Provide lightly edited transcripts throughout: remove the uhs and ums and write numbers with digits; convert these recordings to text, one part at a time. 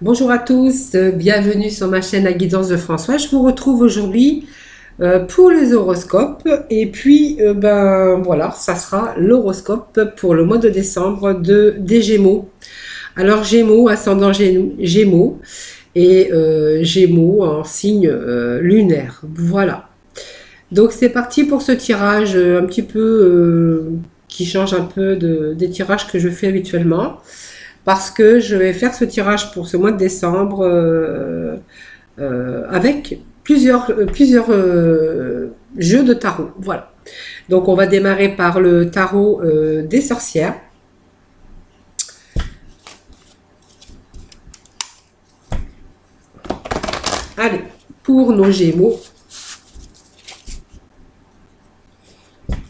Bonjour à tous, bienvenue sur ma chaîne La Guidance de François. Je vous retrouve aujourd'hui pour les horoscopes et puis ben voilà, ça sera l'horoscope pour le mois de décembre des Gémeaux. Alors Gémeaux, ascendant Gémeaux et Gémeaux en signe lunaire. Voilà. Donc c'est parti pour ce tirage un petit peu qui change un peu des tirages que je fais habituellement parce que je vais faire ce tirage pour ce mois de décembre avec plusieurs jeux de tarot. Voilà. Donc on va démarrer par le tarot des sorcières. Allez, pour nos Gémeaux,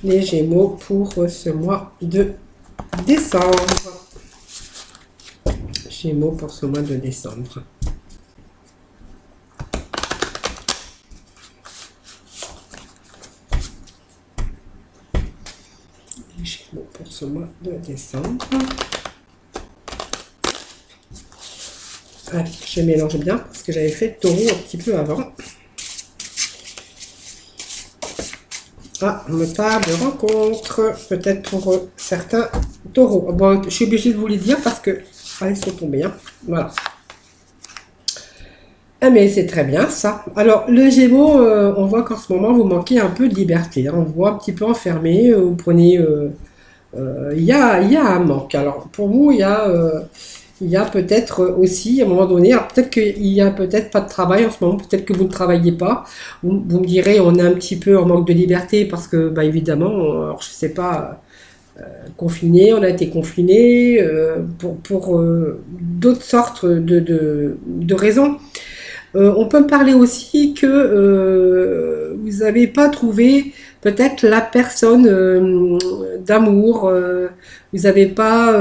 les Gémeaux pour ce mois de décembre. Gémeaux pour ce mois de décembre. Les Gémeaux pour ce mois de décembre. Allez, je mélange bien parce que j'avais fait taureau un petit peu avant. Ah, une table de rencontre, peut-être pour certains taureaux. Bon, je suis obligée de vous les dire parce que ils sont tombés. Hein. Voilà. Ah, mais c'est très bien ça. Alors, le Gémeaux, on voit qu'en ce moment, vous manquez un peu de liberté. Hein. On vous voit un petit peu enfermé. Vous prenez. Il y a un manque. Alors, pour vous, il y a peut-être aussi, à un moment donné, alors peut-être qu'il y a peut-être pas de travail en ce moment, peut-être que vous ne travaillez pas. Vous me direz, on est un petit peu en manque de liberté parce que, bah, évidemment, alors, je sais pas, confiné, on a été confiné pour d'autres sortes de raisons. On peut me parler aussi que vous n'avez pas trouvé peut-être la personne d'amour, vous n'avez pas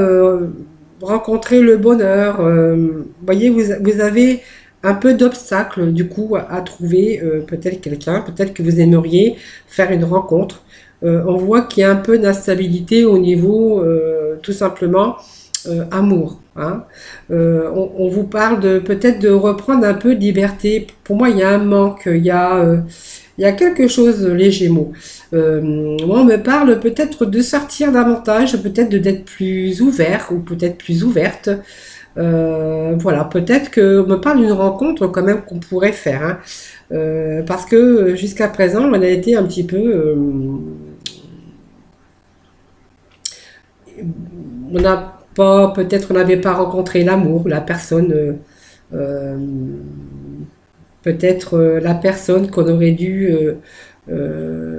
rencontré le bonheur. Vous voyez, vous avez un peu d'obstacles du coup à trouver peut-être quelqu'un, peut-être que vous aimeriez faire une rencontre. On voit qu'il y a un peu d'instabilité au niveau tout simplement amour. Hein. On vous parle de peut-être de reprendre un peu de liberté. Pour moi, il y a un manque, il y a quelque chose, les Gémeaux. Moi, on me parle peut-être de sortir davantage, peut-être d'être plus ouvert ou peut-être plus ouverte. Voilà, peut-être que on me parle d'une rencontre quand même qu'on pourrait faire. Hein. Parce que jusqu'à présent, on a été un petit peu... on n'a pas, peut-être on n'avait pas rencontré l'amour, la personne, euh, peut-être la personne qu'on aurait dû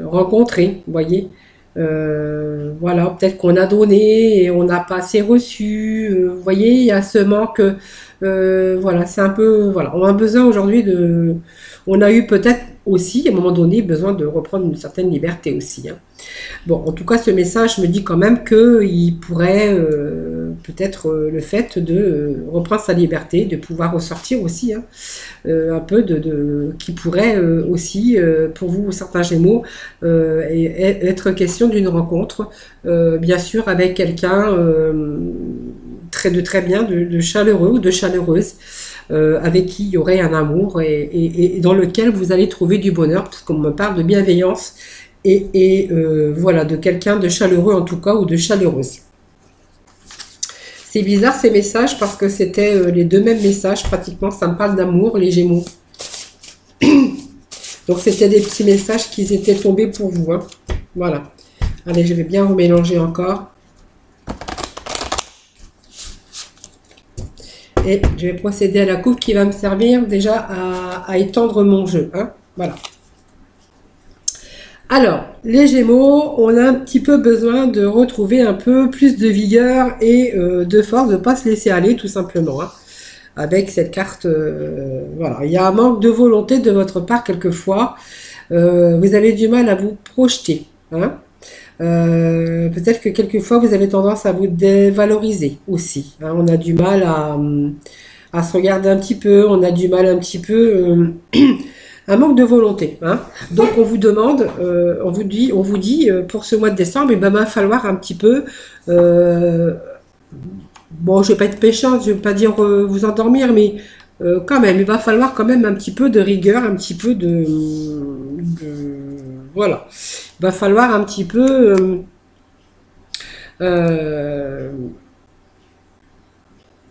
rencontrer, vous voyez. Voilà, peut-être qu'on a donné et on n'a pas assez reçu. Vous voyez, il y a ce manque. Voilà, c'est un peu. Voilà, on a besoin aujourd'hui de. On a eu peut-être aussi, à un moment donné, besoin de reprendre une certaine liberté aussi. Hein. Bon, en tout cas, ce message me dit quand même qu'il pourrait, peut-être le fait de reprendre sa liberté, de pouvoir ressortir aussi, hein, un peu qui pourrait aussi, pour vous, certains Gémeaux, être question d'une rencontre, bien sûr, avec quelqu'un de très bien, de chaleureux ou de chaleureuse. Avec qui il y aurait un amour et dans lequel vous allez trouver du bonheur, parce qu'on me parle de bienveillance voilà, de quelqu'un de chaleureux en tout cas, ou de chaleureuse. C'est bizarre ces messages parce que c'était les deux mêmes messages, pratiquement, ça me parle d'amour, les Gémeaux. Donc c'était des petits messages qui étaient tombés pour vous. Hein. Voilà. Allez, je vais bien remélanger encore. Et je vais procéder à la coupe qui va me servir déjà à étendre mon jeu. Hein. Voilà. Alors, les Gémeaux, on a un petit peu besoin de retrouver un peu plus de vigueur et de force, de ne pas se laisser aller tout simplement. Hein. Avec cette carte, voilà, il y a un manque de volonté de votre part quelquefois. Vous avez du mal à vous projeter. Hein. Peut-être que quelquefois vous avez tendance à vous dévaloriser aussi. Hein. On a du mal à se regarder un petit peu, on a du mal un petit peu... un manque de volonté. Hein. Donc on vous demande, on vous dit pour ce mois de décembre, il va falloir un petit peu bon, je vais pas être méchante, je vais pas dire vous endormir, mais quand même, il va falloir quand même un petit peu de rigueur, un petit peu voilà. Il va falloir un petit peu euh,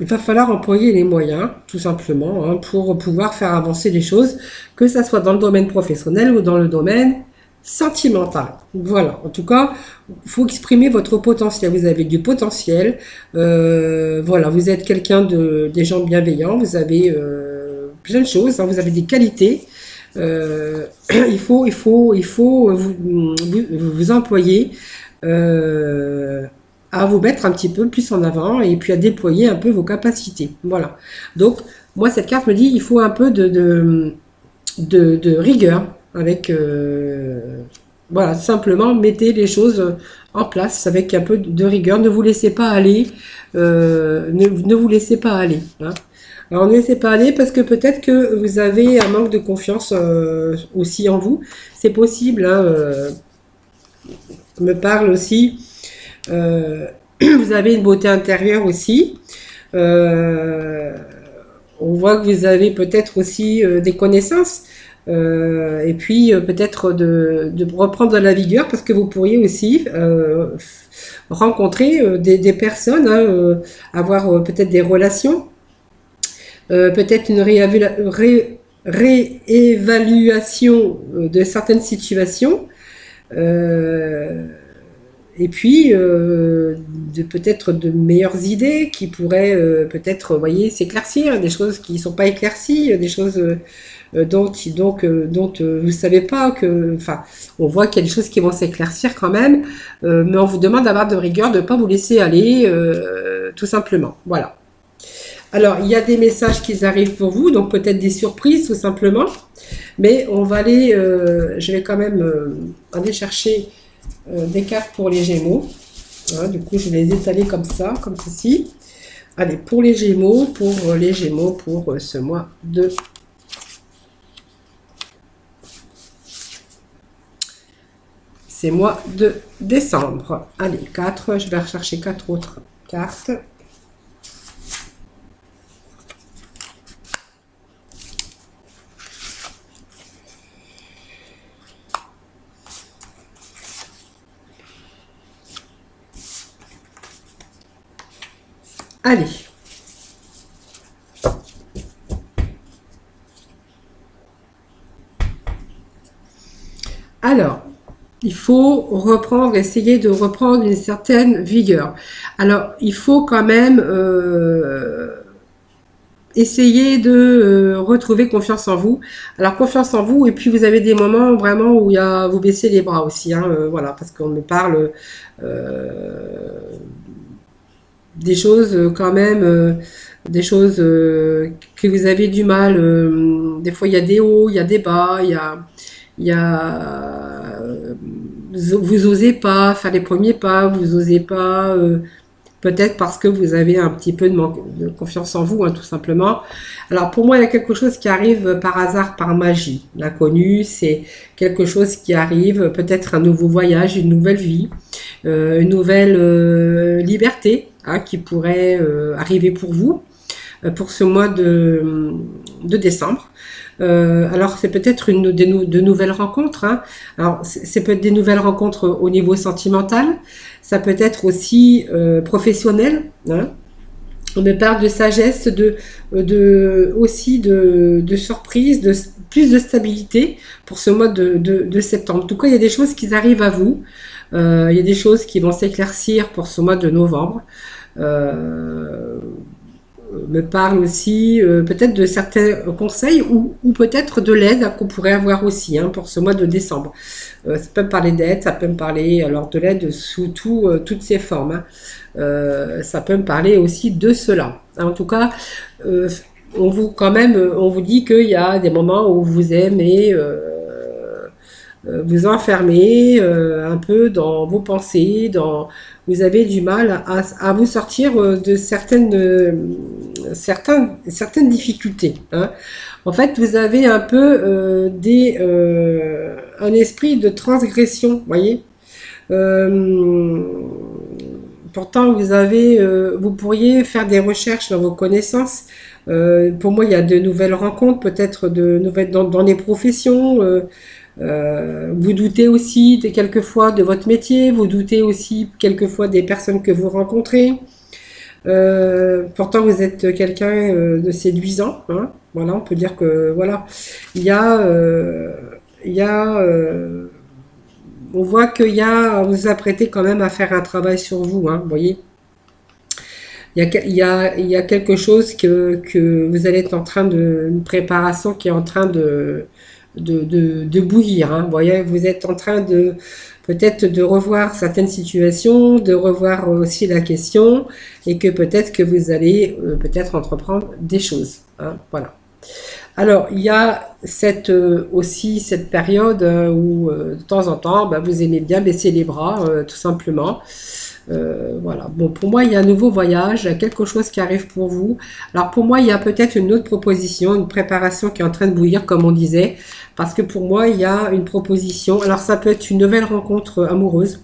il va falloir employer les moyens, tout simplement, hein, pour pouvoir faire avancer les choses, que ça soit dans le domaine professionnel ou dans le domaine sentimental. Voilà, en tout cas, il faut exprimer votre potentiel. Vous avez du potentiel, voilà, vous êtes quelqu'un des gens bienveillants, vous avez plein de choses, hein, vous avez des qualités. Il faut vous employer euh, à vous mettre un petit peu plus en avant et puis à déployer un peu vos capacités. Voilà. Donc, moi, cette carte me dit il faut un peu de rigueur avec. Voilà, simplement mettez les choses en place avec un peu de rigueur. Ne vous laissez pas aller. Ne vous laissez pas aller. Hein. Alors ne laissez pas aller parce que peut-être que vous avez un manque de confiance aussi en vous. C'est possible. Hein, me parle aussi. Vous avez une beauté intérieure aussi. Euh, on voit que vous avez peut-être aussi des connaissances. Et puis peut-être de reprendre de la vigueur parce que vous pourriez aussi rencontrer des personnes, hein, avoir peut-être des relations, peut-être une réévaluation de certaines situations. Euh, et puis peut-être de meilleures idées qui pourraient peut-être, vous voyez, s'éclaircir, des choses qui ne sont pas éclaircies, des choses dont vous ne savez pas que, enfin, on voit qu'il y a des choses qui vont s'éclaircir quand même, mais on vous demande d'avoir de rigueur, de ne pas vous laisser aller, tout simplement. Voilà. Alors, il y a des messages qui arrivent pour vous, donc peut-être des surprises tout simplement, mais on va aller, je vais quand même aller chercher des cartes pour les Gémeaux. Hein, du coup, je vais les étaler comme ça, comme ceci. Allez, pour les Gémeaux, pour ce mois de mois de décembre. Allez, 4, je vais rechercher 4 autres cartes. Allez. Alors, il faut essayer de reprendre une certaine vigueur. Alors, il faut quand même essayer de retrouver confiance en vous. Alors, confiance en vous, et puis vous avez des moments vraiment où vous baissez les bras aussi. Hein, voilà, parce qu'on me parle des choses quand même, des choses que vous avez du mal. Des fois, il y a des hauts, il y a des bas, il y a vous osez pas faire les premiers pas, vous osez pas, peut-être parce que vous avez un petit peu de manque de confiance en vous, hein, tout simplement. Alors pour moi, il y a quelque chose qui arrive par hasard, par magie. L'inconnu, c'est quelque chose qui arrive, peut-être un nouveau voyage, une nouvelle vie, une nouvelle liberté, hein, qui pourrait arriver pour vous pour ce mois de décembre. Alors c'est peut-être de nouvelles rencontres. Hein. Alors c'est peut-être des nouvelles rencontres au niveau sentimental. Ça peut être aussi professionnel. Hein. On me parle de sagesse, aussi de surprise, de plus de stabilité pour ce mois de septembre. En tout cas, il y a des choses qui arrivent à vous. Il y a des choses qui vont s'éclaircir pour ce mois de novembre. Me parle aussi peut-être de certains conseils ou peut-être de l'aide qu'on pourrait avoir aussi, hein, pour ce mois de décembre. Ça peut me parler d'aide, ça peut me parler alors de l'aide sous toutes ses formes. Hein. Ça peut me parler aussi de cela. En tout cas, on vous dit qu'il y a des moments où vous aimez vous enfermer un peu dans vos pensées, vous avez du mal à vous sortir de certaines difficultés. Hein. En fait, vous avez un peu un esprit de transgression, voyez. pourtant, vous pourriez faire des recherches dans vos connaissances. Pour moi, il y a de nouvelles rencontres, peut-être de nouvelles dans les professions. Vous doutez aussi quelquefois de votre métier, vous doutez aussi quelquefois des personnes que vous rencontrez. Pourtant, vous êtes quelqu'un de séduisant, hein. Voilà, on peut dire que voilà, il y a, il y a, on voit vous vous apprêtez quand même à faire un travail sur vous, hein, vous voyez. Il y a quelque chose que vous allez être en train une préparation qui est en train de bouillir, hein. Vous voyez, vous êtes en train de peut-être de revoir certaines situations, de revoir aussi la question, et que peut-être que vous allez peut-être entreprendre des choses, hein, voilà. Alors, il y a aussi cette période où de temps en temps, bah, vous aimez bien baisser les bras, tout simplement. Voilà. Bon, pour moi, il y a un nouveau voyage, il y a quelque chose qui arrive pour vous. Alors, pour moi, il y a peut-être une autre proposition, une préparation qui est en train de bouillir, comme on disait, parce que pour moi, il y a une proposition. Alors, ça peut être une nouvelle rencontre amoureuse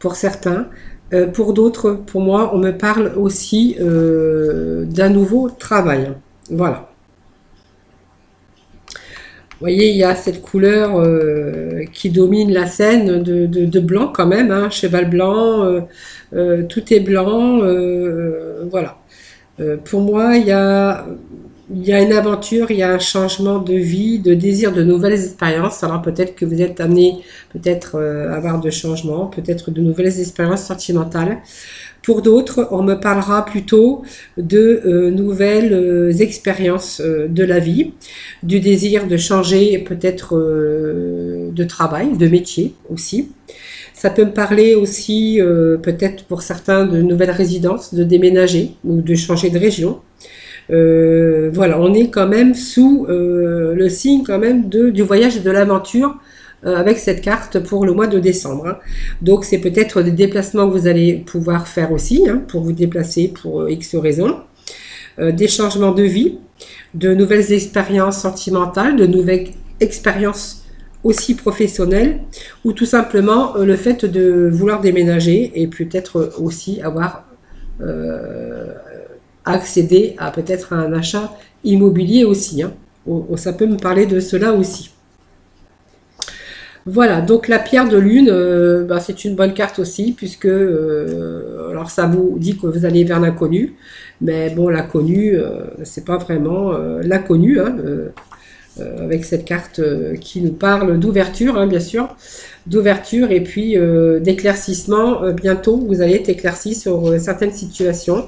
pour certains. Pour d'autres, pour moi, on me parle aussi d'un nouveau travail. Voilà. Vous voyez, il y a cette couleur qui domine la scène de blanc quand même, hein, cheval blanc, tout est blanc, voilà. Pour moi, il y a une aventure, il y a un changement de vie, de désir de nouvelles expériences. Alors peut-être que vous êtes amené peut-être à avoir de changements, peut-être de nouvelles expériences sentimentales. Pour d'autres, on me parlera plutôt de nouvelles expériences de la vie, du désir de changer peut-être de travail, de métier aussi. Ça peut me parler aussi peut-être pour certains de nouvelles résidences, de déménager ou de changer de région. Voilà, on est quand même sous le signe quand même du voyage et de l'aventure avec cette carte pour le mois de décembre, hein. Donc c'est peut-être des déplacements que vous allez pouvoir faire aussi, hein, pour vous déplacer pour X raisons, des changements de vie, de nouvelles expériences sentimentales, de nouvelles expériences aussi professionnelles, ou tout simplement le fait de vouloir déménager et peut-être aussi avoir accéder à peut-être un achat immobilier aussi, hein. Ça peut me parler de cela aussi. Voilà, donc la pierre de lune, bah, c'est une bonne carte aussi, puisque alors ça vous dit que vous allez vers l'inconnu, mais bon, l'inconnu, c'est pas vraiment l'inconnu, hein, avec cette carte qui nous parle d'ouverture, hein, bien sûr, d'ouverture et puis d'éclaircissement. Bientôt, vous allez être éclairci sur certaines situations.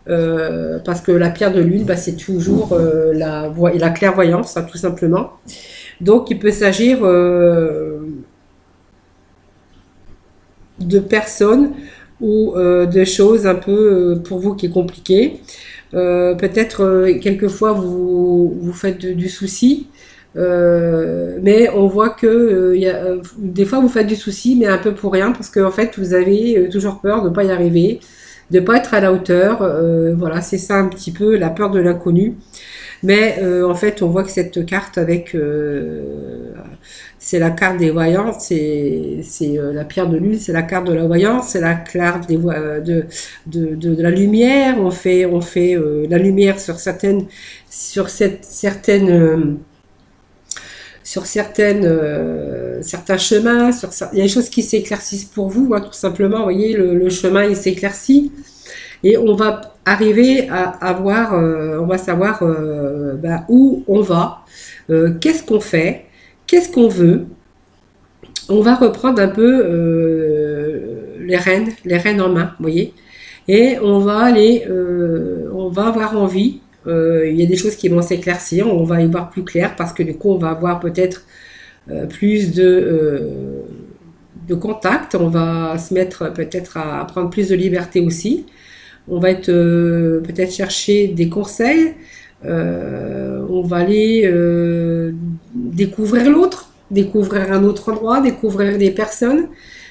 Parce que la pierre de lune, bah, c'est toujours la clairvoyance, hein, tout simplement. Donc, il peut s'agir de personnes ou de choses un peu pour vous qui est compliqué. Peut-être quelquefois vous faites du souci, mais on voit que des fois vous faites du souci, mais un peu pour rien, parce qu'en fait vous avez toujours peur de ne pas y arriver, de ne pas être à la hauteur. Voilà, c'est ça un petit peu la peur de l'inconnu. Mais en fait, on voit que cette carte c'est la carte des voyances, c'est la pierre de lune, c'est la carte de la voyance, c'est la carte de la lumière. On fait la lumière sur certains chemins, il y a des choses qui s'éclaircissent pour vous, hein, tout simplement. Vous voyez, le chemin il s'éclaircit. Et on va arriver à voir, on va savoir où on va, qu'est-ce qu'on fait, qu'est-ce qu'on veut. On va reprendre un peu les rênes en main, vous voyez. Et on va avoir envie. Il y a des choses qui vont s'éclaircir, on va y voir plus clair, parce que du coup, on va avoir peut-être plus de contact. On va se mettre peut-être à prendre plus de liberté aussi. On va être peut-être chercher des conseils. On va aller découvrir l'autre, découvrir un autre endroit, découvrir des personnes,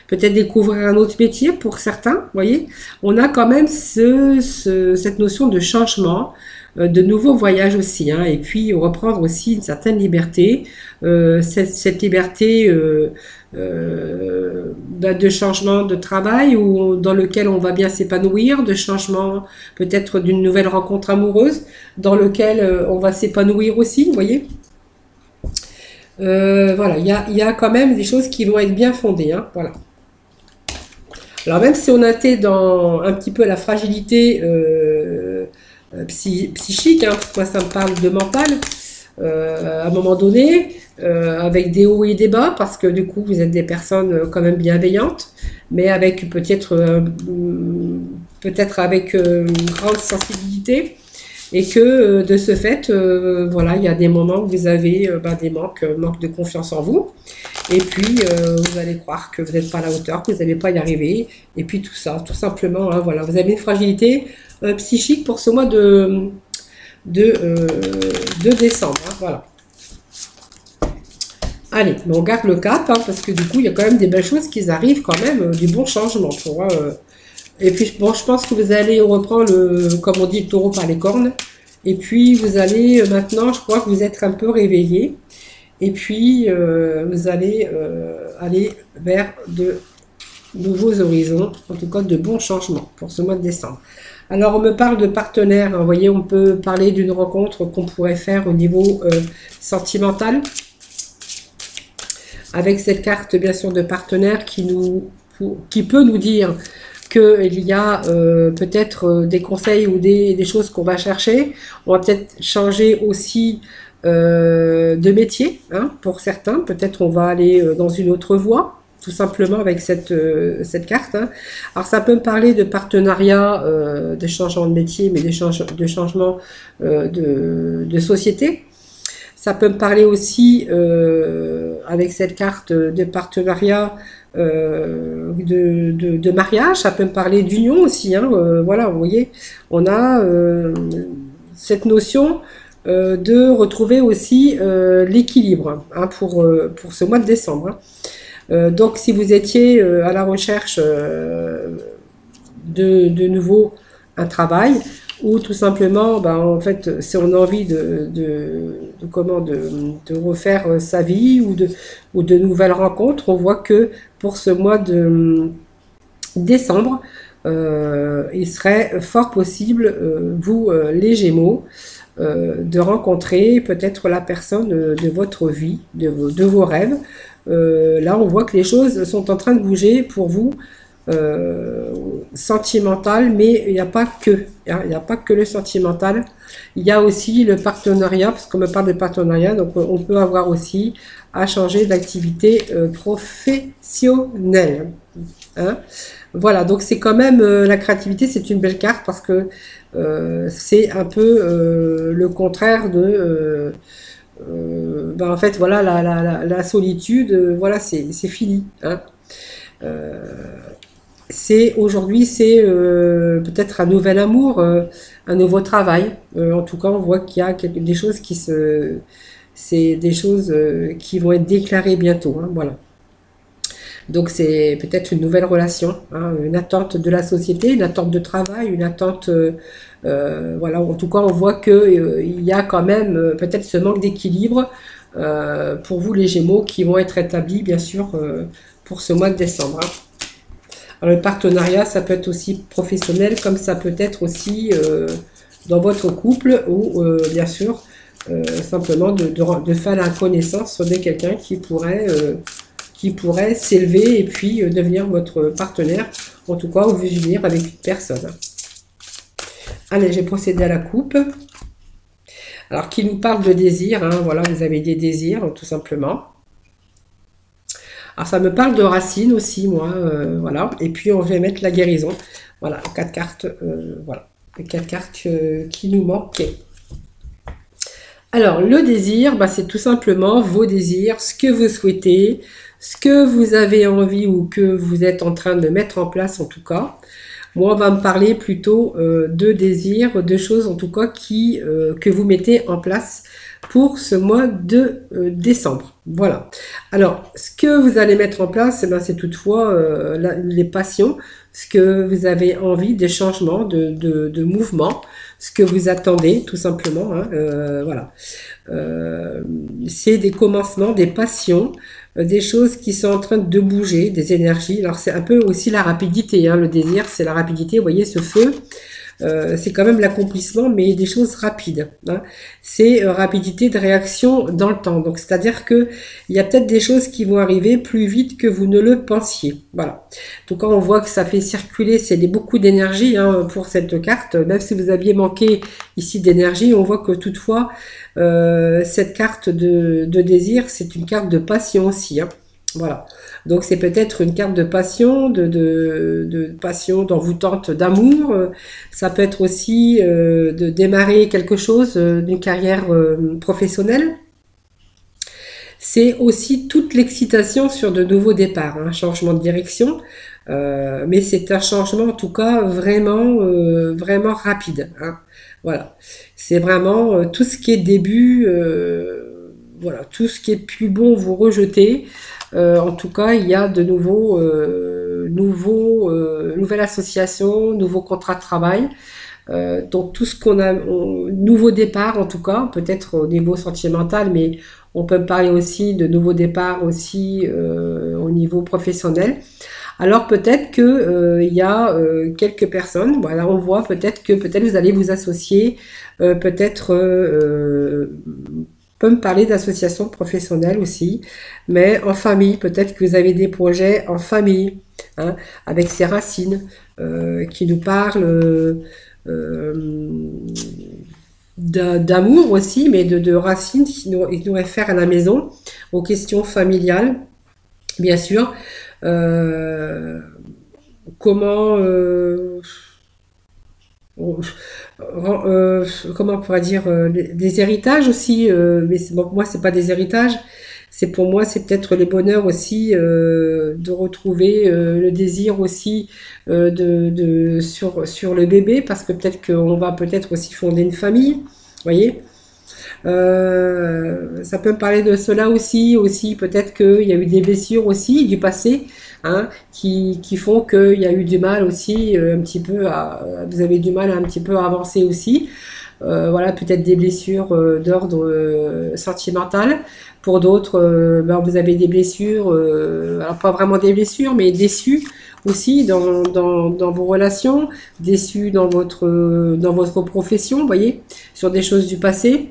peut-être découvrir un autre métier pour certains. Vous voyez, on a quand même cette notion de changement, de nouveaux voyages aussi, hein, et puis reprendre aussi une certaine liberté, cette liberté de changement de travail ou dans lequel on va bien s'épanouir, de changement peut-être d'une nouvelle rencontre amoureuse dans lequel on va s'épanouir aussi, vous voyez. Voilà, il y a quand même des choses qui vont être bien fondées, hein, voilà. Alors même si on a été dans un petit peu la fragilité psychique, hein, parce que moi ça me parle de mental, à un moment donné, avec des hauts et des bas, parce que du coup vous êtes des personnes quand même bienveillantes, mais avec peut-être avec une grande sensibilité, et que de ce fait, voilà, il y a des moments où vous avez des manques de confiance en vous, et puis vous allez croire que vous n'êtes pas à la hauteur, que vous n'allez pas y arriver, et puis tout ça, tout simplement, hein, voilà, vous avez une fragilité psychique pour ce mois de décembre, hein, voilà. Allez, on garde le cap, hein, parce que du coup, il y a quand même des belles choses qui arrivent quand même, du bon changement, tu vois. Et puis, bon, je pense que vous allez reprendre, comme on dit, le taureau par les cornes. Et puis, vous allez, maintenant, je crois que vous êtes un peu réveillé. Et puis, vous allez aller vers de nouveaux horizons, en tout cas de bons changements pour ce mois de décembre. Alors, on me parle de partenaires, hein, vous voyez, on peut parler d'une rencontre qu'on pourrait faire au niveau sentimental, avec cette carte, bien sûr, de partenaire qui peut nous dire qu'il y a peut-être des conseils ou des choses qu'on va chercher. On va peut-être changer aussi de métier, hein, pour certains. Peut-être on va aller dans une autre voie, tout simplement avec cette carte, hein. Alors ça peut me parler de partenariat, de changement de métier, mais de changement de société. Ça peut me parler aussi, avec cette carte de partenariat, de mariage. Ça peut me parler d'union aussi, hein, voilà, vous voyez, on a cette notion de retrouver aussi l'équilibre, hein, pour ce mois de décembre, hein. Donc si vous étiez à la recherche de nouveau un travail, ou tout simplement, en fait, si on a envie de refaire sa vie ou de nouvelles rencontres, on voit que pour ce mois de décembre, il serait fort possible, vous, les Gémeaux, de rencontrer peut-être la personne de votre vie, de vos rêves. Là, on voit que les choses sont en train de bouger pour vous, sentimental, mais il n'y a pas que, hein, il n'y a pas que le sentimental, il y a aussi le partenariat, parce qu'on me parle de partenariat, donc on peut avoir aussi à changer d'activité professionnelle, hein. Voilà, donc c'est quand même la créativité, c'est une belle carte parce que c'est un peu le contraire de en fait voilà, la solitude, voilà, c'est fini, hein. Aujourd'hui, c'est peut-être un nouvel amour, un nouveau travail. En tout cas, on voit qu'il y a des choses c'est des choses qui vont être déclarées bientôt, hein, voilà. Donc c'est peut-être une nouvelle relation, hein, une attente de la société, une attente de travail, une attente, voilà. En tout cas, on voit que il y a quand même peut-être ce manque d'équilibre pour vous les Gémeaux qui vont être établis, bien sûr, pour ce mois de décembre, hein. Alors, le partenariat, ça peut être aussi professionnel, comme ça peut être aussi dans votre couple, ou bien sûr, simplement de faire la connaissance de quelqu'un qui pourrait s'élever et puis devenir votre partenaire, en tout cas, ou vous unir avec une personne. Allez, j'ai procédé à la coupe. Alors, qui nous parle de désir, hein, voilà, vous avez des désirs, tout simplement. Alors ça me parle de racines aussi, moi, voilà. Et puis on va mettre la guérison. Voilà, 4 cartes, voilà. Les 4 cartes qui nous manquaient. Alors le désir, c'est tout simplement vos désirs, ce que vous souhaitez, ce que vous avez envie ou que vous êtes en train de mettre en place en tout cas. Moi, on va me parler plutôt de désirs, de choses en tout cas que vous mettez en place pour ce mois de décembre. Voilà. Alors, ce que vous allez mettre en place, eh ben, c'est toutefois les passions, ce que vous avez envie, des changements, de mouvements, ce que vous attendez, tout simplement, hein, voilà. Euh, c'est des commencements, des passions, des choses qui sont en train de bouger, des énergies. Alors, c'est un peu aussi la rapidité, hein, le désir, c'est la rapidité. Vous voyez, ce feu, c'est quand même l'accomplissement, mais des choses rapides, hein. C'est rapidité de réaction dans le temps. Donc, c'est-à-dire que il y a peut-être des choses qui vont arriver plus vite que vous ne le pensiez. Voilà. Donc, quand on voit que ça fait circuler, c'est beaucoup d'énergie, hein, pour cette carte. Même si vous aviez manqué ici d'énergie, on voit que toutefois, cette carte de désir, c'est une carte de passion aussi, hein. Voilà. Donc c'est peut-être une carte de passion, de passion d'envoûtante d'amour. Ça peut être aussi de démarrer quelque chose, d'une carrière professionnelle. C'est aussi toute l'excitation sur de nouveaux départs, hein, un changement de direction. Mais c'est un changement en tout cas vraiment, vraiment rapide, hein. Voilà. C'est vraiment tout ce qui est début, voilà, tout ce qui est plus bon vous rejetez. En tout cas, il y a de nouvelles associations, nouveaux contrats de travail. Donc tout ce qu'on a, nouveau départ en tout cas, peut-être au niveau sentimental, mais on peut parler aussi de nouveaux départs aussi au niveau professionnel. Alors peut-être que il y a quelques personnes, voilà, on voit peut-être que peut-être vous allez vous associer, peut-être peut me parler d'associations professionnelles aussi, mais en famille, peut-être que vous avez des projets en famille, hein, avec ses racines qui nous parlent euh, d'amour aussi, mais de racines qui nous réfèrent à la maison, aux questions familiales, bien sûr. Euh, comment on- comment on pourrait dire des héritages aussi, mais bon, pour moi c'est pas des héritages, c'est pour moi c'est peut-être les bonheurs aussi, de retrouver le désir aussi sur le bébé, parce que peut-être qu'on va peut-être aussi fonder une famille, vous voyez. Ça peut me parler de cela aussi peut-être qu'il y a eu des blessures aussi du passé, hein, qui font qu'il y a eu du mal aussi, un petit peu vous avez du mal à un petit peu à avancer aussi. Voilà, peut-être des blessures d'ordre sentimental. Pour d'autres, ben, vous avez des blessures, alors pas vraiment des blessures, mais déçus aussi dans vos relations, déçus dans votre profession, vous voyez, sur des choses du passé.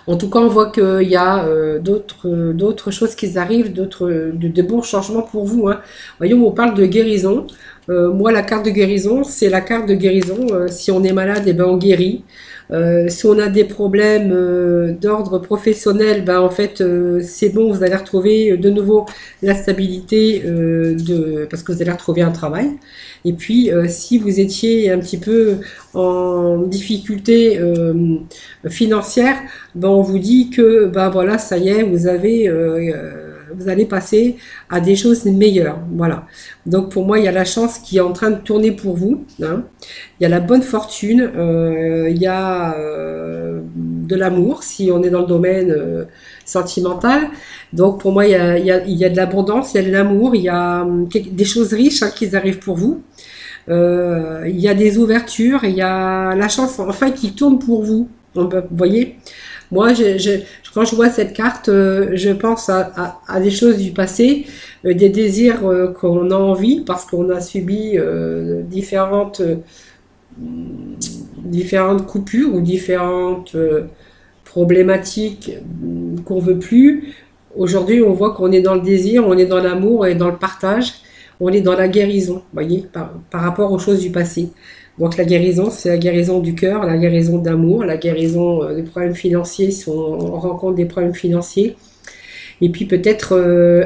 En tout cas, on voit qu'il y a d'autres choses qui arrivent, de bons changements pour vous, hein. Voyons, on parle de guérison. Moi, la carte de guérison, c'est la carte de guérison. Si on est malade, eh ben, on guérit. Si on a des problèmes d'ordre professionnel, ben, en fait, c'est bon, vous allez retrouver de nouveau la stabilité, parce que vous allez retrouver un travail. Et puis, si vous étiez un petit peu en difficulté financière, ben on vous dit que ben voilà, ça y est, vous allez passer à des choses meilleures. Voilà. Donc pour moi, il y a la chance qui est en train de tourner pour vous, hein. Il y a la bonne fortune, il y a de l'amour si on est dans le domaine sentimental. Donc pour moi, il y a de l'abondance, il y a de l'amour, il y a des choses riches, hein, qui arrivent pour vous. Il y a des ouvertures, il y a la chance enfin qui tourne pour vous. Vous voyez, moi, quand je vois cette carte, je pense à des choses du passé, des désirs qu'on a envie parce qu'on a subi différentes coupures ou différentes problématiques qu'on veut plus. Aujourd'hui, on voit qu'on est dans le désir, on est dans l'amour et dans le partage, on est dans la guérison, vous voyez, par rapport aux choses du passé. Donc la guérison, c'est la guérison du cœur, la guérison d'amour, la guérison des problèmes financiers si on rencontre des problèmes financiers. Et puis peut-être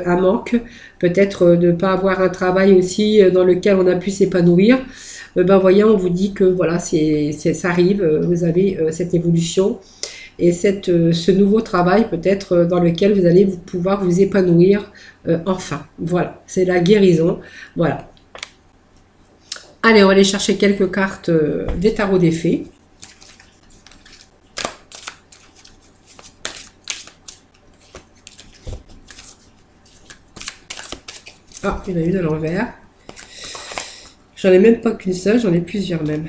un manque, peut-être de ne pas avoir un travail aussi dans lequel on a pu s'épanouir. Ben voyez, on vous dit que voilà, ça arrive, vous avez cette évolution et ce nouveau travail peut-être dans lequel vous allez pouvoir vous épanouir enfin. Voilà, c'est la guérison. Voilà. Allez, on va aller chercher quelques cartes des tarots des fées. Ah, il y en a une à l'envers. J'en ai même pas qu'une seule, j'en ai plusieurs même.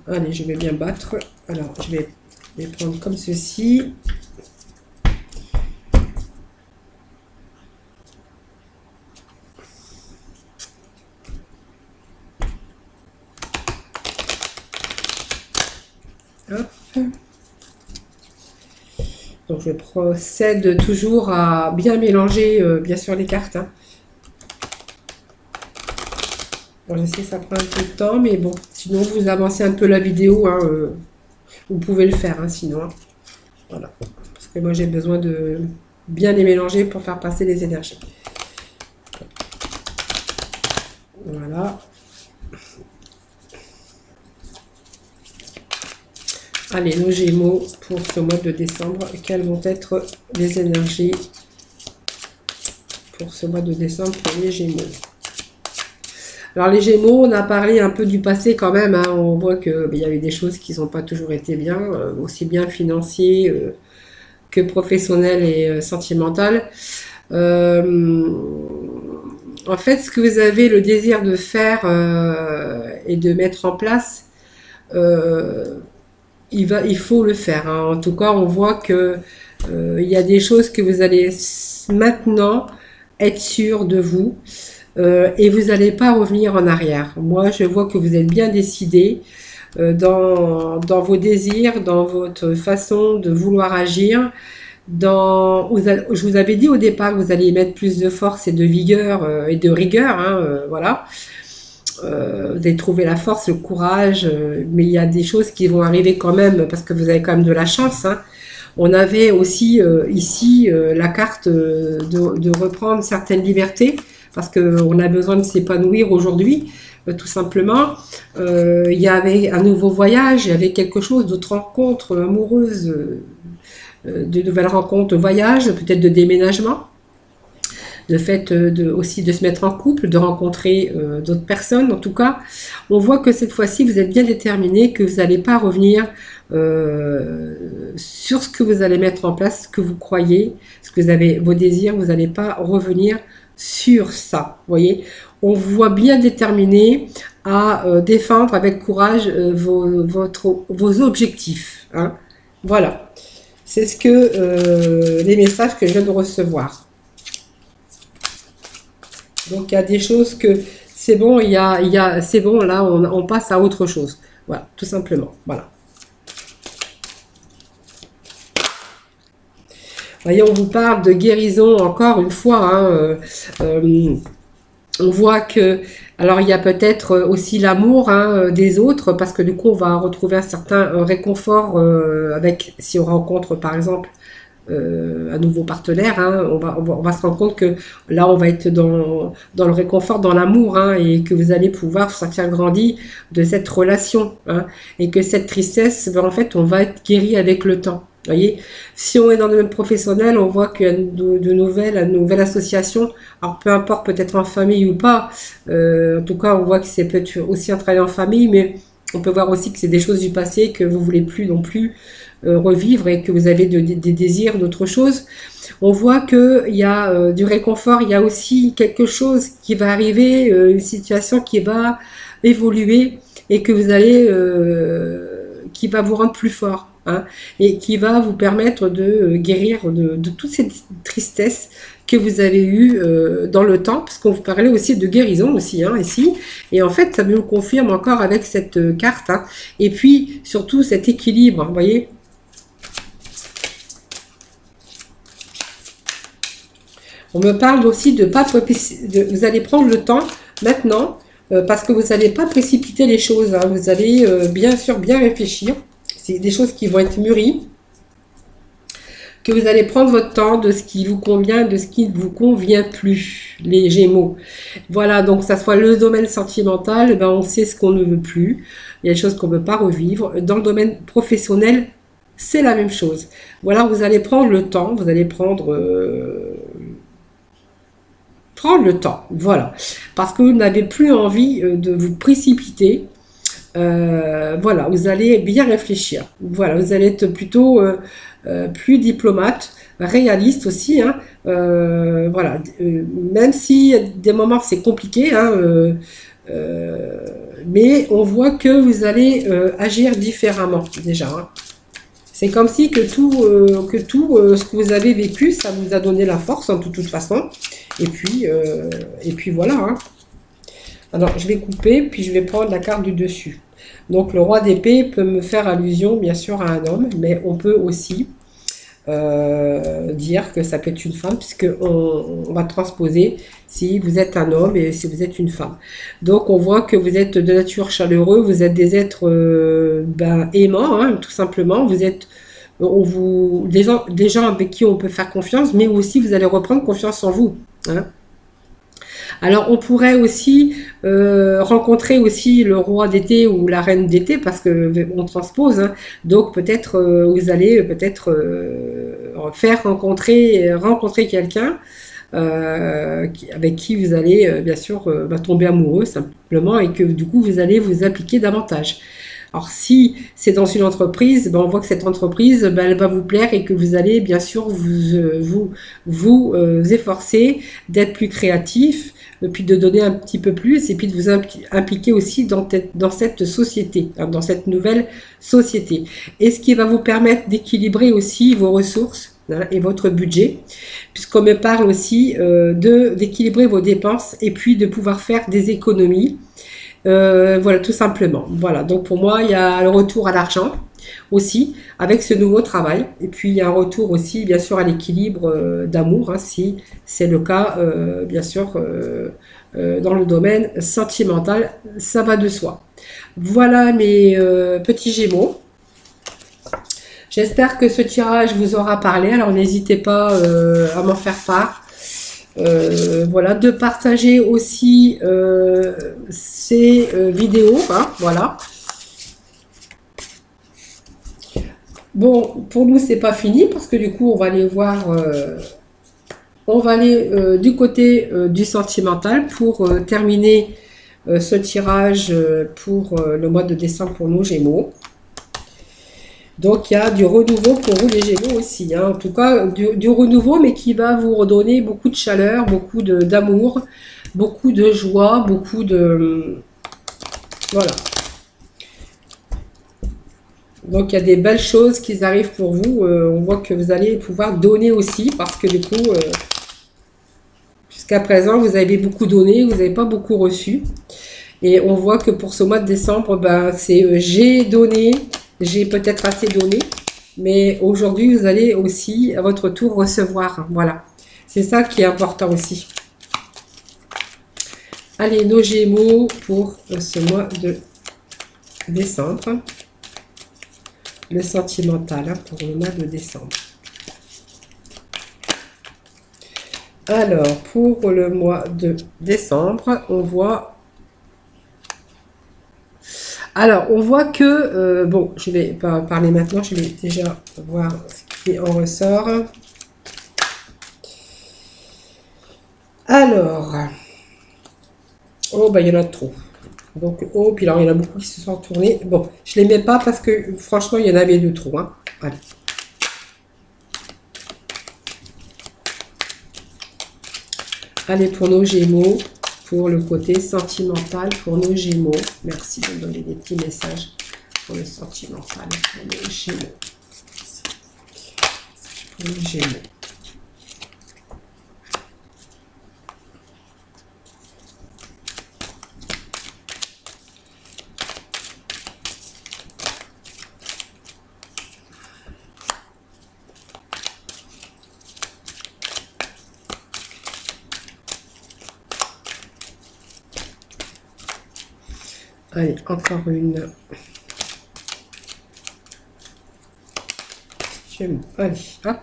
Allez, je vais bien battre. Alors, je vais les prendre comme ceci. Hop. Donc, je procède toujours à bien mélanger, bien sûr, les cartes. Hein. Bon, je sais que ça prend un peu de temps, mais bon, sinon vous avancez un peu la vidéo, hein, vous pouvez le faire, hein, sinon. Hein. Voilà. Parce que moi j'ai besoin de bien les mélanger pour faire passer les énergies. Voilà. Allez, nos Gémeaux pour ce mois de décembre. Quelles vont être les énergies pour ce mois de décembre pour les Gémeaux? Alors les Gémeaux, on a parlé un peu du passé quand même, hein. On voit qu'il y a eu des choses qui n'ont pas toujours été bien, aussi bien financiers que professionnelles et sentimentales. En fait, ce que vous avez le désir de faire et de mettre en place, il faut le faire. Hein. En tout cas, on voit que il y a des choses que vous allez maintenant être sûr de vous. Et vous n'allez pas revenir en arrière. Moi, je vois que vous êtes bien décidé dans vos désirs, dans votre façon de vouloir agir. Je vous avais dit au départ que vous alliez mettre plus de force et de vigueur et de rigueur. Hein, voilà. Vous allez trouver la force, le courage, mais il y a des choses qui vont arriver quand même parce que vous avez quand même de la chance. Hein. On avait aussi ici la carte de reprendre certaines libertés parce qu'on a besoin de s'épanouir aujourd'hui, tout simplement. Il y avait un nouveau voyage, il y avait quelque chose, d'autres rencontres amoureuses, de nouvelles rencontres, voyages, peut-être de déménagement. Le fait aussi de se mettre en couple, de rencontrer d'autres personnes. En tout cas, on voit que cette fois-ci, vous êtes bien déterminé, que vous n'allez pas revenir sur ce que vous allez mettre en place, ce que vous croyez, ce que vous avez, vos désirs, vous n'allez pas revenir sur ça. Vous voyez, on vous voit bien déterminé à défendre avec courage vos objectifs. Hein. Voilà, c'est ce que les messages que je viens de recevoir. Donc il y a des choses que c'est bon, c'est bon, là on passe à autre chose. Voilà, tout simplement. Voilà. Voyez, on vous parle de guérison encore une fois. Hein, on voit que, alors il y a peut-être aussi l'amour hein, des autres, parce que du coup on va retrouver un certain réconfort avec, si on rencontre par exemple un nouveau partenaire, hein, on va se rendre compte que là on va être dans le réconfort, dans l'amour, hein, et que vous allez pouvoir vous sentir grandi de cette relation, hein, et que cette tristesse, ben, en fait on va être guéri avec le temps. Voyez, si on est dans le domaine professionnel, on voit qu'il y a de nouvelles associations, alors peu importe peut-être en famille ou pas, en tout cas on voit que c'est peut-être aussi un travail en famille, mais on peut voir aussi que c'est des choses du passé que vous voulez plus non plus revivre et que vous avez des désirs d'autre chose. On voit qu'il y a du réconfort, il y a aussi quelque chose qui va arriver, une situation qui va évoluer et que vous allez, qui va vous rendre plus fort. Hein, et qui va vous permettre de guérir de toute cette tristesse que vous avez eue dans le temps, parce qu'on vous parlait aussi de guérison aussi, hein, ici, et en fait ça me confirme encore avec cette carte, hein, et puis surtout cet équilibre, vous voyez. On me parle aussi de pas vous allez prendre le temps maintenant, parce que vous n'allez pas précipiter les choses, hein, vous allez bien sûr bien réfléchir. C'est des choses qui vont être mûries, que vous allez prendre votre temps de ce qui vous convient, de ce qui ne vous convient plus, les Gémeaux. Voilà, donc que ça soit le domaine sentimental, ben on sait ce qu'on ne veut plus, il y a des choses qu'on ne veut pas revivre. Dans le domaine professionnel, c'est la même chose. Voilà, vous allez prendre le temps, vous allez prendre le temps, voilà, parce que vous n'avez plus envie de vous précipiter, Voilà, vous allez bien réfléchir. Voilà, vous allez être plutôt plus diplomate, réaliste aussi, hein. Voilà, même si des moments c'est compliqué, hein, euh, mais on voit que vous allez agir différemment déjà, hein. C'est comme si que tout ce que vous avez vécu, ça vous a donné la force, hein, de toute façon. Et puis voilà, hein. Alors, je vais couper, puis je vais prendre la carte du dessus. Donc, le roi d'épée peut me faire allusion, bien sûr, à un homme, mais on peut aussi dire que ça peut être une femme, puisque on va transposer si vous êtes un homme et si vous êtes une femme. Donc, on voit que vous êtes de nature chaleureux, vous êtes des êtres aimants, hein, tout simplement. Vous êtes des gens avec qui on peut faire confiance, mais aussi vous allez reprendre confiance en vous, hein. Alors on pourrait aussi rencontrer aussi le roi d'été ou la reine d'été parce que on transpose, hein. Donc peut-être vous allez peut-être faire rencontrer quelqu'un avec qui vous allez bien sûr tomber amoureux simplement et que du coup vous allez vous appliquer davantage. Alors si c'est dans une entreprise, on voit que cette entreprise, elle va vous plaire et que vous allez bien sûr vous efforcer d'être plus créatif, puis de donner un petit peu plus et puis de vous impliquer aussi dans cette société, hein, dans cette nouvelle société. Et ce qui va vous permettre d'équilibrer aussi vos ressources, hein, et votre budget, puisqu'on me parle aussi d'équilibrer vos dépenses et puis de pouvoir faire des économies. Voilà, tout simplement. Voilà, donc pour moi, il y a le retour à l'argent aussi avec ce nouveau travail. Et puis, il y a un retour aussi, bien sûr, à l'équilibre d'amour, hein, si c'est le cas, bien sûr, dans le domaine sentimental, ça va de soi. Voilà mes petits Gémeaux. J'espère que ce tirage vous aura parlé. Alors, n'hésitez pas à m'en faire part. Voilà, de partager aussi ces vidéos, hein, voilà. Bon, pour nous c'est pas fini parce que du coup on va aller voir, on va aller du côté du sentimental pour terminer ce tirage pour le mois de décembre pour nos Gémeaux. Donc il y a du renouveau pour vous les Gémeaux aussi, hein. En tout cas du renouveau, mais qui va vous redonner beaucoup de chaleur, beaucoup d'amour, beaucoup de joie, beaucoup de... Voilà. Donc il y a des belles choses qui arrivent pour vous. On voit que vous allez pouvoir donner aussi, parce que du coup, jusqu'à présent, vous avez beaucoup donné, vous n'avez pas beaucoup reçu. Et on voit que pour ce mois de décembre, c'est j'ai donné. J'ai peut-être assez donné, mais aujourd'hui, vous allez aussi, à votre tour, recevoir. Voilà. C'est ça qui est important aussi. Allez, nos Gémeaux pour ce mois de décembre. Le sentimental, hein, pour le mois de décembre. Alors, pour le mois de décembre, on voit... Alors, on voit que, bon, je vais pas parler maintenant, je vais déjà voir ce qui en ressort. Alors, oh, il y en a trop. Donc, oh, puis alors, il y en a beaucoup qui se sont retournés. Bon, je les mets pas parce que, franchement, il y en avait de trop, hein. Allez. Allez, pour nos Gémeaux. Pour le côté sentimental pour nos Gémeaux. Merci de me donner des petits messages pour le sentimental pour nos Gémeaux. Pour les Gémeaux. Allez, encore une. Allez, hop.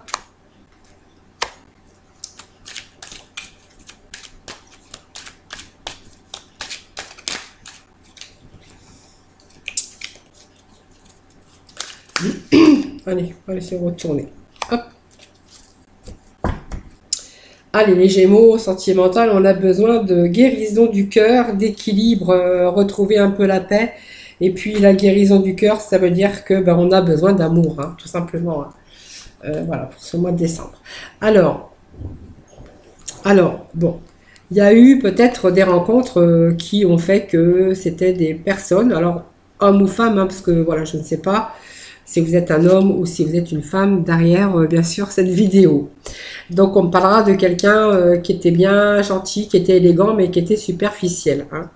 Allez, on va laisser retourner. Hop. Allez, les Gémeaux, sentimental, on a besoin de guérison du cœur, d'équilibre, retrouver un peu la paix Et puis la guérison du cœur, ça veut dire que ben, on a besoin d'amour, hein, tout simplement. Hein. Voilà, pour ce mois de décembre. Alors, bon, il y a eu peut-être des rencontres qui ont fait que c'était des personnes, alors hommes ou femmes, hein, parce que voilà, je ne sais pas si vous êtes un homme ou si vous êtes une femme derrière, bien sûr, cette vidéo. Donc on parlera de quelqu'un qui était bien gentil, qui était élégant, mais qui était superficiel. Hein.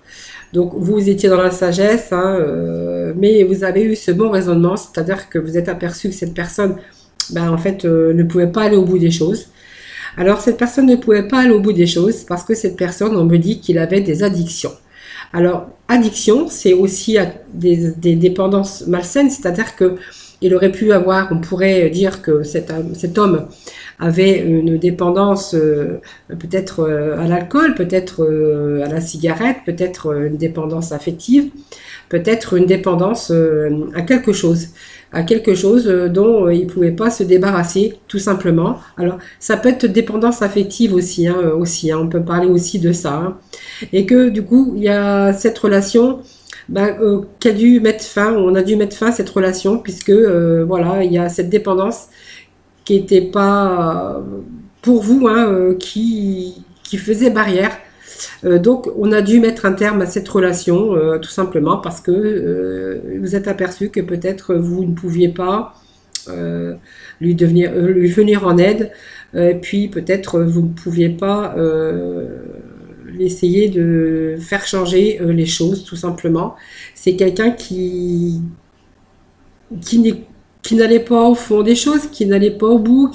Donc vous étiez dans la sagesse, hein, mais vous avez eu ce bon raisonnement, c'est-à-dire que vous êtes aperçu que cette personne, ben, en fait, ne pouvait pas aller au bout des choses. Alors cette personne ne pouvait pas aller au bout des choses parce que cette personne, on me dit qu'il avait des addictions. Alors addiction, c'est aussi des dépendances malsaines, c'est-à-dire que il aurait pu avoir, on pourrait dire que cet homme avait une dépendance peut-être à l'alcool, peut-être à la cigarette, peut-être une dépendance affective, peut-être une dépendance à quelque chose dont il ne pouvait pas se débarrasser, tout simplement. Alors, ça peut être dépendance affective aussi, hein, on peut parler aussi de ça. Hein. Et que du coup, il y a cette relation qui a dû mettre fin, on a dû mettre fin à cette relation, puisque voilà, il y a cette dépendance qui n'était pas pour vous, hein, qui faisait barrière. Donc, on a dû mettre un terme à cette relation, tout simplement parce que vous êtes aperçu que peut-être vous ne pouviez pas lui venir en aide, puis peut-être vous ne pouviez pas essayer de faire changer les choses, tout simplement. C'est quelqu'un qui, qui n'allait pas au fond des choses, qui n'allait pas au bout,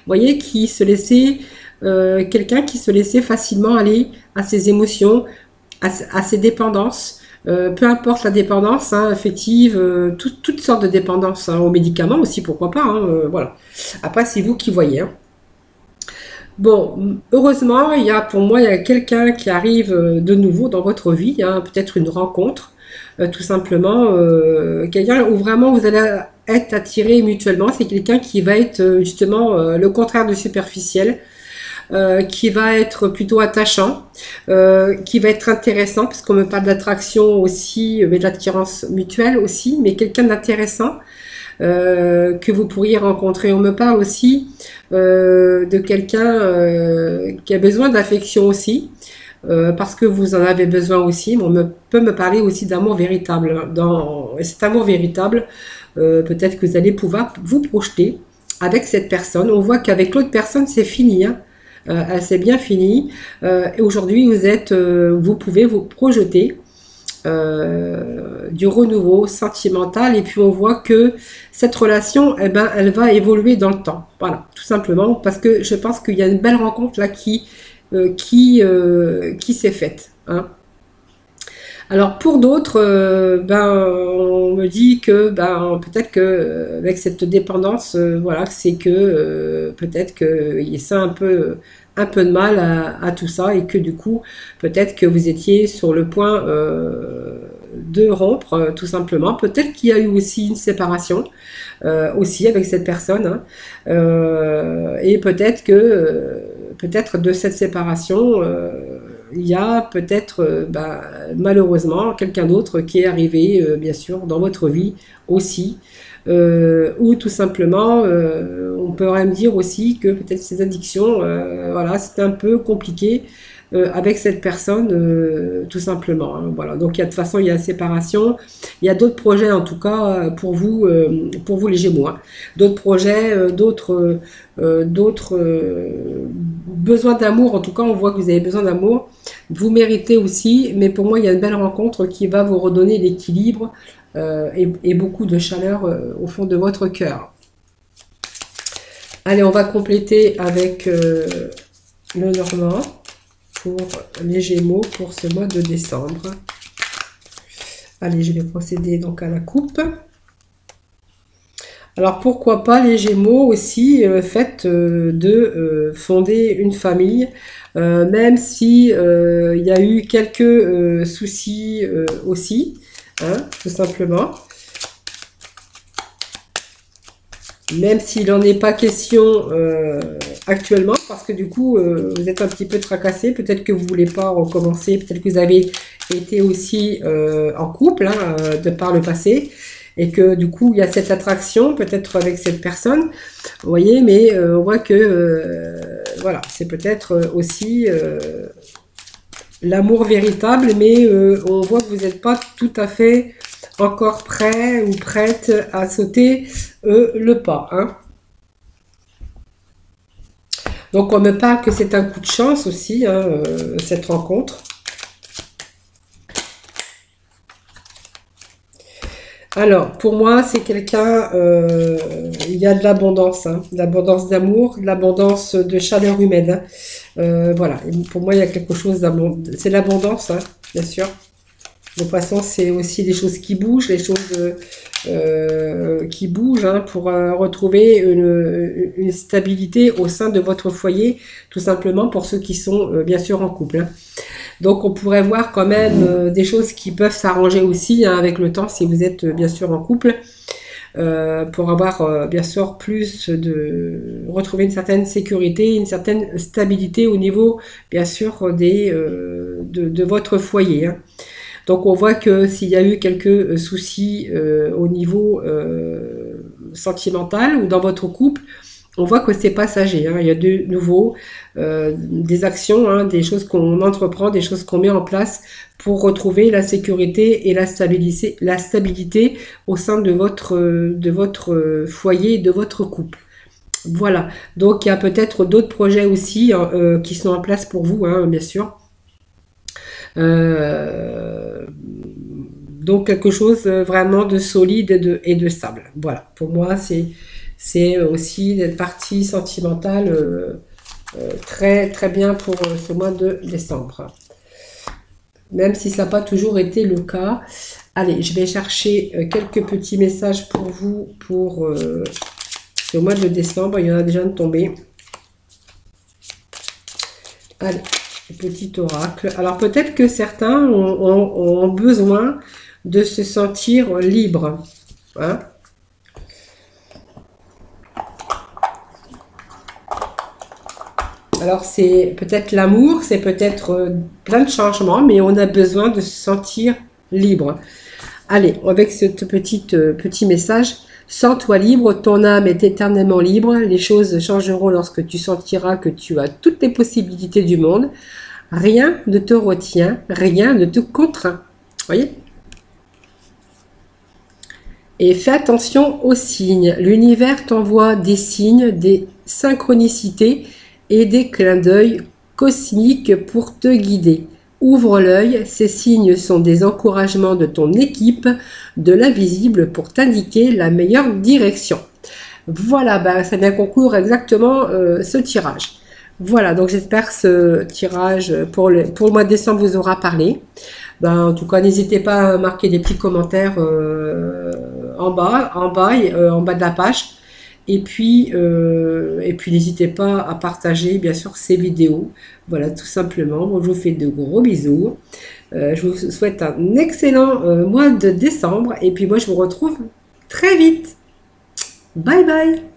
voyez, qui se laissait, quelqu'un qui se laissait facilement aller à ses émotions, à ses dépendances, peu importe la dépendance, hein, affective, toutes sortes de dépendances, hein, aux médicaments aussi, pourquoi pas, hein, voilà. Après, c'est vous qui voyez. Hein. Bon, heureusement, pour moi, il y a quelqu'un qui arrive de nouveau dans votre vie, hein, peut-être une rencontre, tout simplement, quelqu'un où vraiment vous allez être attirés mutuellement. C'est quelqu'un qui va être justement le contraire de superficiel, qui va être plutôt attachant, qui va être intéressant, parce qu'on me parle d'attraction aussi, mais de l'attirance mutuelle aussi, mais quelqu'un d'intéressant. Que vous pourriez rencontrer. On me parle aussi de quelqu'un qui a besoin d'affection aussi, parce que vous en avez besoin aussi. Peut me parler aussi d'amour véritable. Et cet amour véritable, peut-être que vous allez pouvoir vous projeter avec cette personne. On voit qu'avec l'autre personne, c'est fini. Hein. C'est bien fini. Et aujourd'hui, vous pouvez vous projeter du renouveau sentimental, et puis on voit que cette relation, eh ben, elle va évoluer dans le temps. Voilà, tout simplement, parce que je pense qu'il y a une belle rencontre là qui s'est faite. Hein. Alors pour d'autres, on me dit que peut-être que avec cette dépendance, voilà, c'est que peut-être qu'il y a ça un peu de mal à tout ça, et que du coup peut-être que vous étiez sur le point de rompre, tout simplement. Peut-être qu'il y a eu aussi une séparation aussi avec cette personne, hein. Et peut-être que peut-être de cette séparation il y a peut-être malheureusement quelqu'un d'autre qui est arrivé, bien sûr, dans votre vie aussi, ou tout simplement, on pourrait me dire aussi que peut-être ces addictions, voilà, c'est un peu compliqué avec cette personne, tout simplement. Hein, voilà. Donc, de toute façon, il y a séparation. Il y a d'autres projets, en tout cas, pour vous les Gémeaux. Hein. D'autres projets, d'autres besoins d'amour. En tout cas, on voit que vous avez besoin d'amour. Vous méritez aussi, mais pour moi, il y a une belle rencontre qui va vous redonner l'équilibre et beaucoup de chaleur au fond de votre cœur. Allez, on va compléter avec le Normand pour les Gémeaux pour ce mois de décembre. Allez, je vais procéder donc à la coupe. Alors pourquoi pas les Gémeaux aussi, fait de fonder une famille, même si il y a eu quelques soucis aussi, hein, tout simplement. même s'il n'en est pas question actuellement, parce que du coup, vous êtes un petit peu tracassé, peut-être que vous ne voulez pas recommencer, peut-être que vous avez été aussi en couple, hein, de par le passé, et que du coup, il y a cette attraction, peut-être avec cette personne, vous voyez, mais on voit que, voilà, c'est peut-être aussi l'amour véritable, mais on voit que vous n'êtes pas tout à fait encore prêt ou prête à sauter le pas, hein. Donc on me parle que c'est un coup de chance aussi, hein, cette rencontre. Alors, pour moi, c'est quelqu'un, il y a de l'abondance, hein, de l'abondance d'amour, de l'abondance de chaleur humaine, hein. Voilà, et pour moi, il y a quelque chose d'abondance, c'est l'abondance, hein, bien sûr. De toute façon, c'est aussi des choses qui bougent, les choses qui bougent, hein, pour retrouver une stabilité au sein de votre foyer, tout simplement pour ceux qui sont bien sûr en couple, hein. Donc on pourrait voir quand même des choses qui peuvent s'arranger aussi, hein, avec le temps si vous êtes bien sûr en couple, pour avoir bien sûr retrouver une certaine sécurité, une certaine stabilité au niveau bien sûr de votre foyer, hein. Donc on voit que s'il y a eu quelques soucis au niveau sentimental ou dans votre couple, on voit que c'est passager, hein. Il y a de nouveau des actions, hein, des choses qu'on entreprend, des choses qu'on met en place pour retrouver la sécurité et la stabilité au sein de votre foyer, de votre couple. Voilà, donc il y a peut-être d'autres projets aussi, hein, qui sont en place pour vous, hein, bien sûr. Donc quelque chose vraiment de solide et de stable. Voilà, pour moi c'est aussi cette partie sentimentale très très bien pour ce mois de décembre. Même si ça n'a pas toujours été le cas. Allez, je vais chercher quelques petits messages pour vous pour ce mois de décembre. Il y en a déjà de tombés. Allez, petit oracle. Alors peut-être que certains ont besoin de se sentir libre, hein. Alors c'est peut-être l'amour, c'est peut-être plein de changements, mais on a besoin de se sentir libre. Allez, avec ce petit message, sens-toi libre, ton âme est éternellement libre, les choses changeront lorsque tu sentiras que tu as toutes les possibilités du monde, rien ne te retient, rien ne te contraint. Voyez ? Et fais attention aux signes. L'univers t'envoie des signes, des synchronicités et des clins d'œil cosmiques pour te guider. Ouvre l'œil, ces signes sont des encouragements de ton équipe, de l'invisible pour t'indiquer la meilleure direction. Voilà, ben, ça vient conclure exactement ce tirage. Voilà, donc j'espère que ce tirage pour le mois de décembre vous aura parlé. Ben, en tout cas, n'hésitez pas à marquer des petits commentaires en bas de la page. Et puis n'hésitez pas à partager, bien sûr, ces vidéos. Voilà, tout simplement. Bon, je vous fais de gros bisous. Je vous souhaite un excellent mois de décembre. Et puis moi, je vous retrouve très vite. Bye bye.